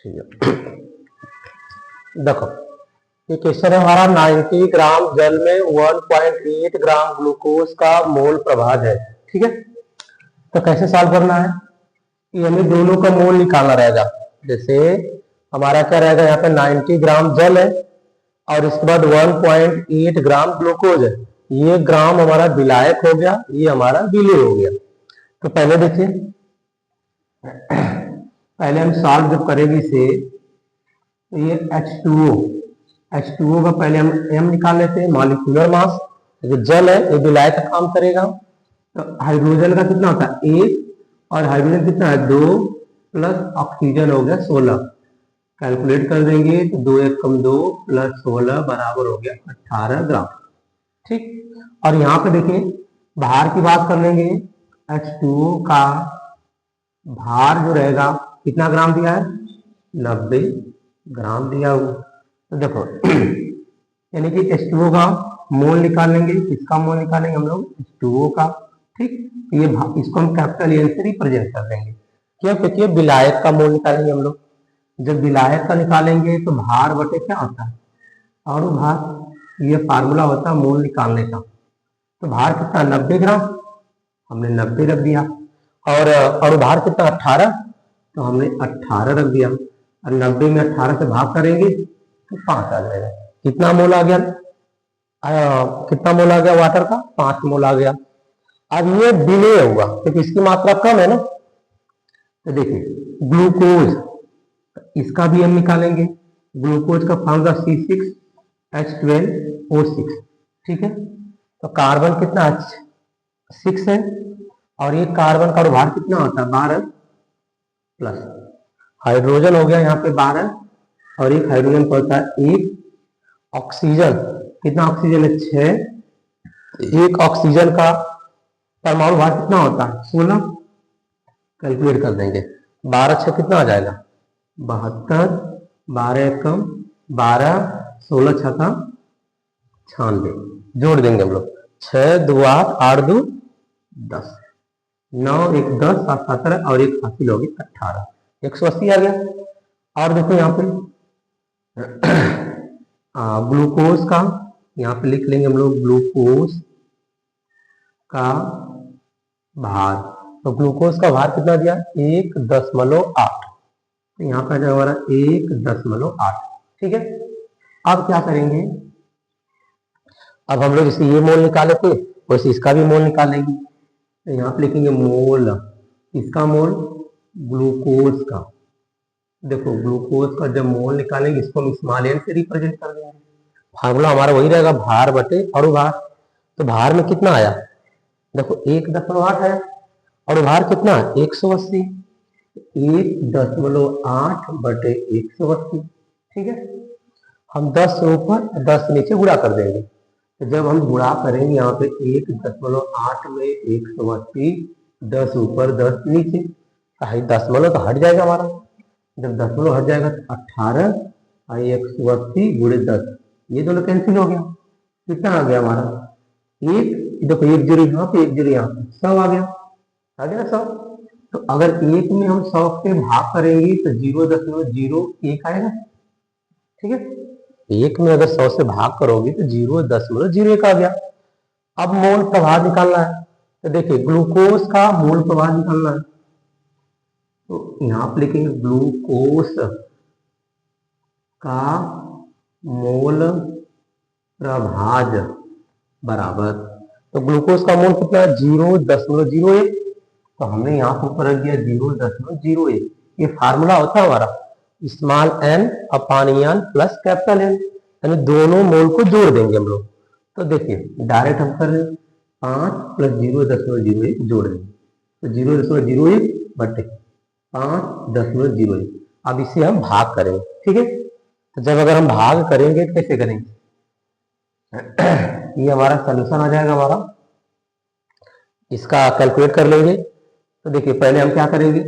ठीक है, देखो ये क्वेश्चन है हमारा 90 ग्राम जल में 1.8 ग्राम ग्लूकोज का मोल प्रभाव है। ठीक है, तो कैसे सॉल्व करना है कि हमें दोनों का मोल निकालना रहेगा। जैसे हमारा क्या रहेगा, यहाँ पे 90 ग्राम जल है और इसके बाद 1.8 ग्राम ग्लूकोज है। ये ग्राम हमारा विलायक हो गया, ये हमारा विलेय हो गया। तो पहले देखिए, पहले हम सॉल्व जब करेंगे इसे, तो ये H2O का पहले हम M निकाल लेते हैं, मॉलिक्यूलर मास। जो जल है ये विलायक का काम करेगा। तो हाइड्रोजन का कितना होता है 1 और हाइड्रोजन कितना है 2 प्लस ऑक्सीजन हो गया 16। कैलकुलेट कर देंगे तो 2 एकम 2 प्लस 16 बराबर हो गया 18 ग्राम। ठीक, और यहाँ पे देखिए भार की बात कर लेंगे। H2O का भार जो रहेगा कितना ग्राम दिया है 90 ग्राम दिया हुआ। तो देखो यानी कि H2O का मोल निकाल लेंगे। किसका मोल निकालेंगे हम लोग H2O का। ठीक, ये इसको हम कैपिटल N से रिप्रेजेंट कर देंगे। क्यों, क्योंकि विलायक का मोल निकालेंगे हम लोग। जब विलायक का निकालेंगे तो भार बटे क्या होता है और भार, ये फार्मूला होता है मोल निकालने का। तो भार कितना 90 ग्राम, हमने 90 रख दिया। और भार कितना 18, तो हमने 18 रख दिया। और 90 में 18 से भाग करेंगे तो 5 आ जाएगा। कितना मोल आ गया, कितना मोल आ गया वाटर का 5 मोल आ गया। अब ये विलेय हुआ क्योंकि इसकी मात्रा कम है ना। तो देखिए ग्लूकोज, इसका भी हम निकालेंगे। ग्लूकोज का फॉर्मूला C6H12O6। ठीक है, तो कार्बन कितना 6 है और ये कार्बन का भार कितना होता है 12 प्लस हाइड्रोजन हो गया यहाँ पे 12 और एक हाइड्रोजन पड़ता है 1। ऑक्सीजन कितना, ऑक्सीजन है 6। एक ऑक्सीजन का परमाणु भार कितना होता है 16। कैलकुलेट कर देंगे 12 6 कितना आ जाएगा 72, 12 एकम 12, 16 छक्का 96। जोड़ देंगे हम लोग 6 2 8 8 2 10, 9 1 10 7 17 और एक हासिल होगी 18, 180 आ गया। और देखो यहाँ पे ग्लूकोज का, यहाँ पे लिख लेंगे हम लोग ग्लूकोज का भार। तो ग्लूकोज का भार कितना दिया 1.8, तो यहाँ पे जो हमारा 1.8। ठीक है, अब क्या करेंगे, अब हम लोग जैसे ये मोल निकाले थे वैसे इसका भी मोल निकालेंगे। तो यहाँ पे लिखेंगे मोल, इसका मोल ग्लूकोज का। देखो ग्लूकोज का जब मोल निकालेंगे इसको हम स्मॉल n से रिप्रेजेंट कर देंगे। फार्मूला हमारा वही रहेगा भार बटे अणुभार। तो भार में कितना आया देखो 1.8 है और भार कितना 180, 1.8 बटे 180। ठीक है, हम 10 से ऊपर 10 से नीचे गुणा कर देंगे। तो जब हम गुणा करेंगे यहाँ पे 1.8 में 180, 10 ऊपर 10 नीचे, दशमलव तो हट जाएगा हमारा। जब दशमलव हट जाएगा तो 18 और 180 गुणे 10, ये दोनों कैंसिल हो गया। कितना आ गया हमारा 1, देखो 1 जीरो यहाँ पे 1 जीरो यहाँ पे 100 आ गया ना 100। तो अगर 1 में हम 100 से भाग करेंगे तो 0.01 आएगा। ठीक है, 1 में अगर 100 से भाग करोगे तो 0.01 आ गया। अब मोल प्रभाव निकालना है। तो देखिए ग्लूकोज का मोल प्रभाव निकालना है। तो यहाँ पे लिखेंगे ग्लूकोज का मोल प्रभाव बराबर, तो ग्लूकोज का मोल कितना है 0.01। तो हमने यहाँ पर ऊपर रख दिया 0.01। ये फार्मूला होता है हमारा स्मॉल n अपान n प्लस कैपिटल N, यानी दोनों मोल को जोड़ देंगे हम लोग। तो देखिए डायरेक्ट हम कर रहे हैं 5 प्लस 0.01 जोड़ देंगे तो 0.01 बटे 5.01। अब इसे हम भाग करेंगे। ठीक है, तो जब अगर हम भाग करेंगे तो कैसे करेंगे ये हमारा सॉल्यूशन आ जाएगा हमारा, इसका कैलकुलेट कर लेंगे। तो देखिए पहले हम क्या करेंगे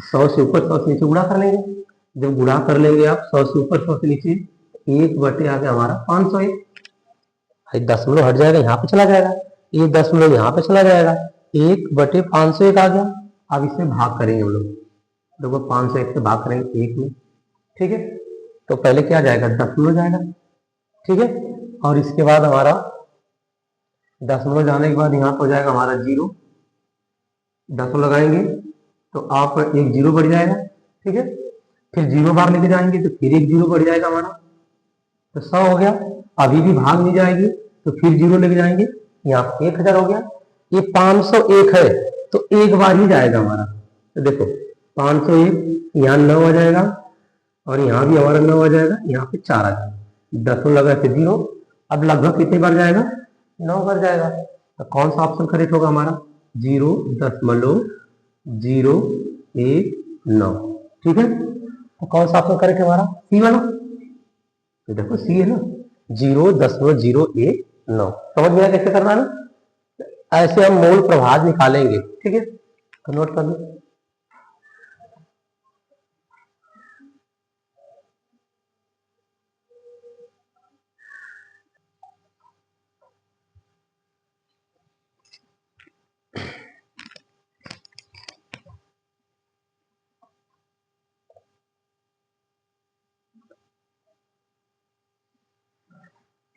100 से ऊपर 100 से नीचे गुणा कर लेंगे। जब गुणा कर लेंगे आप 100 से ऊपर 100 से नीचे 1 बटे आ गया हमारा 501। दशमलव हट जाएगा यहाँ पे चला जाएगा, 1 दशमलव यहाँ पे चला जाएगा, 1 बटे 501 आ गया। अब इसे भाग करेंगे हम लोग, देखो 501 से भाग करेंगे 1 में ठीक है, तो पहले क्या जाएगा, दशमलव जाएगा। ठीक है, और इसके बाद हमारा दशमलव जाने के बाद यहाँ पर हो जाएगा हमारा 0, दशमलव लगाएंगे तो आप एक 0 बढ़ जाएगा। ठीक है, फिर 0 बार लेके जाएंगे तो फिर एक 0 बढ़ जाएगा हमारा, तो 100 हो गया। अभी भी भाग नहीं जाएगी तो फिर 0 लेके जाएंगे, यहाँ पर 1000 हो गया। ये 501 है तो एक बार ही जाएगा हमारा, तो देखो 501, यहाँ 9 आ जाएगा और यहाँ भी हमारा 9 आ जाएगा, यहाँ पे 4 आ जाएगा, दशमलव लगा के 0। अब लगभग कितने बार जाएगा, 9 बार जाएगा। तो कौन सा ऑप्शन करेक्ट होगा हमारा, 0.019। ठीक है, तो कौन सा ऑप्शन करेक्ट है हमारा, सी वाला। तो देखो सी है ना, 0.019। समझ में आया कैसे करना है ना, ऐसे हम मोल प्रभाज निकालेंगे। ठीक है, तो नोट कर लो।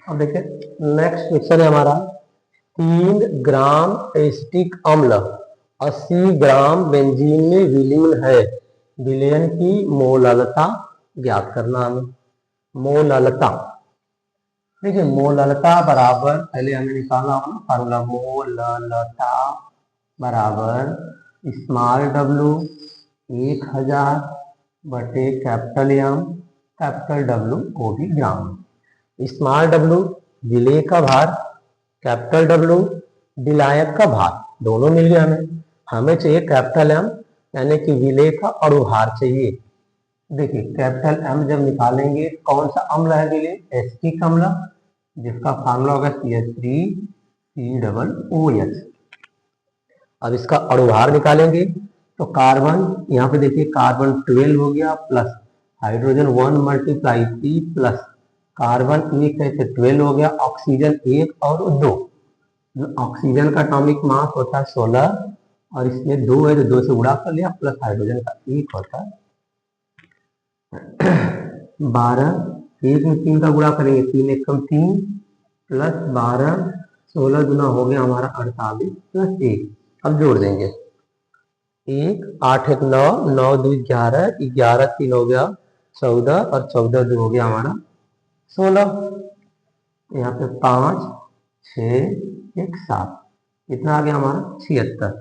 अब देखिए नेक्स्ट क्वेश्चन है हमारा, 3 ग्राम एसिटिक अम्ल 80 ग्राम बेंजीन में विलीन है, विलयन की मोलालता ज्ञात करना हमें। मोलालता, देखिए मोलालता बराबर, पहले हमें निकालना होगा फार्मूला, मोलालता बराबर स्मॉल डब्लू 1000 बटे कैपिटल एम, कैपिटल डब्लू वो भी ग्राम। स्मॉल डब्लू विलेय का भार, कैपिटल डब्लू विलायक का भार, दोनों मिल गए हमें। हमें चाहिए कैपिटल एम यानी कि विलेय का अणुभार चाहिए। देखिए कैपिटल एम जब निकालेंगे, कौन सा अम्ल है विलेय, एसिटिक अम्ल, जिसका फार्मूला होगा CH3COOH। अब इसका अणुभार निकालेंगे तो कार्बन, यहाँ पे देखिए कार्बन 12 हो गया plus hydrogen 1 multiply 3 plus carbon 1 है तो 12 हो गया, ऑक्सीजन 1 और 2। ऑक्सीजन का एटॉमिक मास होता है 16 और इसमें 2 है तो 2 से गुणा कर लिया, प्लस हाइड्रोजन का 1 होता है 12। 1 में 3 का गुणा करेंगे, 3 एकम 3 प्लस 12, 16 गुना हो गया हमारा 48 प्लस 1। अब जोड़ देंगे, 1 8 1 9, 9 2 11, 11 3 हो गया 14 और 14 2 हो गया हमारा 16। यहाँ पे 5 6 1 7, कितना आ गया हमारा 76।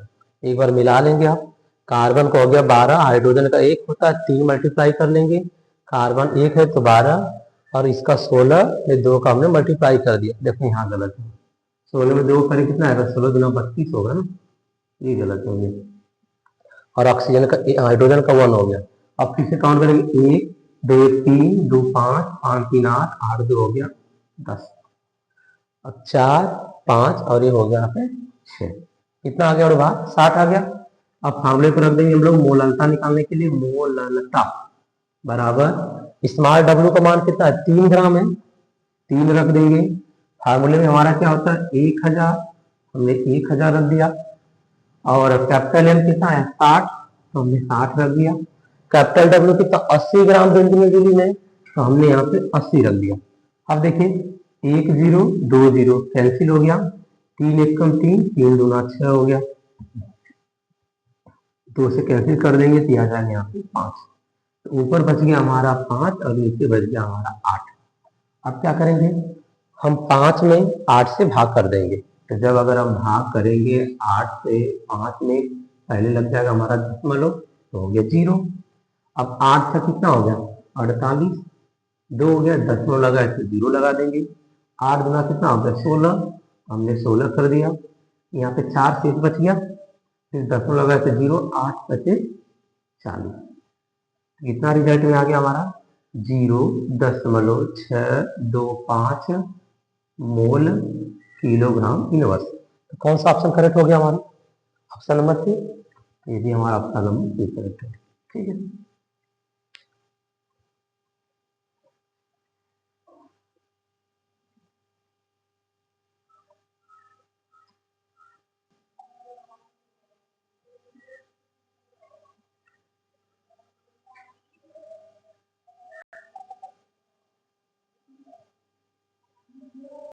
एक बार मिला लेंगे आप, कार्बन का हो गया 12, हाइड्रोजन का 1 होता है 3 मल्टीप्लाई कर लेंगे, कार्बन 1 है तो 12 और इसका 16, ये 2 का हमने मल्टीप्लाई कर दिया। देखो यहाँ गलत है, 16 में 2 करें कितना आएगा, 16 गुना 32 होगा ना, ये गलत हो गया। और ऑक्सीजन का, हाइड्रोजन का 1 हो गया। अब फिर से काउंट करेंगे, 1 2 3 2 5 5 3 8 8 2 हो गया 10, अब 4 5 और ये हो गया यहाँ पे 6, कितना आ गया और बात 60 आ गया। अब फार्मूले को रख देंगे हम लोग मोलालता निकालने के लिए, मोलालता बराबर स्मॉल डब्ल्यू का मान कितना है 3 ग्राम है, 3 रख देंगे। फार्मूले में हमारा क्या होता है 1000, हमने 1000 रख दिया और कैपिटल एम कितना है 60 तो हमने 60 रख दिया। कैपिटल डब्ल्यू कितना 80 ग्राम बेंजीन में विलीन है तो हमने यहाँ पे 80 रख दिया। अब देखिए 1 0 2 0 कैंसिल हो गया, 3 1 कम 3 3 दूना 6 हो गया, 2 से कैंसिल कर देंगे तो आ जाएगा यहाँ पे 5, तो ऊपर बच गया हमारा 5 और नीचे बच गया हमारा 8। अब क्या करेंगे हम 5 में 8 से भाग कर देंगे, तो जब अगर हम भाग करेंगे 8 से 5 में, पहले लग जाएगा हमारा दशमलव तो हो गया 0। अब 8 का कितना हो गया 48, 2 हो गया, दशमलव लगा है तो 0 लगा देंगे, 8 गुना कितना हो गया 16, हमने 16 कर दिया, यहाँ पे 4 शेष बच गया, फिर दशमलव लगा तो 0, 8 बचे 40, कितना रिजल्ट में आ गया हमारा 0.625 मोल किलोग्राम इनवर्स। तो कौन सा ऑप्शन करेक्ट हो गया हमारा, ऑप्शन नंबर 3, ये भी हमारा ऑप्शन नंबर 3 करेक्ट है। ठीक है।